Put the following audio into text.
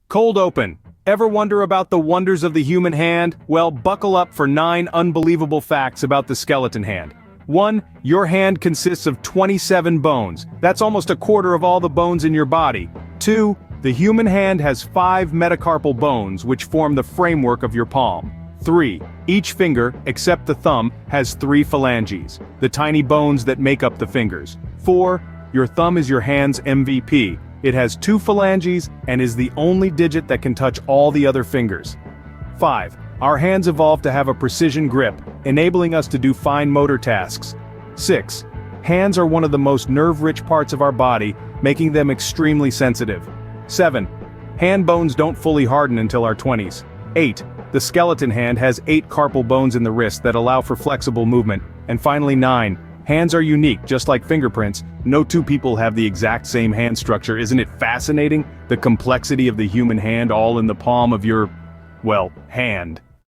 Cold open. Ever wonder about the wonders of the human hand? Well, buckle up for 9 unbelievable facts about the skeleton hand. 1. Your hand consists of 27 bones. That's almost a quarter of all the bones in your body. 2. The human hand has 5 metacarpal bones which form the framework of your palm. 3. Each finger, except the thumb, has 3 phalanges, the tiny bones that make up the fingers. 4. Your thumb is your hand's MVP. It has 2 phalanges and is the only digit that can touch all the other fingers. 5. Our hands evolved to have a precision grip, enabling us to do fine motor tasks. 6. Hands are one of the most nerve-rich parts of our body, making them extremely sensitive. 7. Hand bones don't fully harden until our 20s. 8. The skeleton hand has 8 carpal bones in the wrist that allow for flexible movement. And finally 9. Hands are unique, just like fingerprints. No two people have the exact same hand structure. Isn't it fascinating? The complexity of the human hand all in the palm of your, well, hand.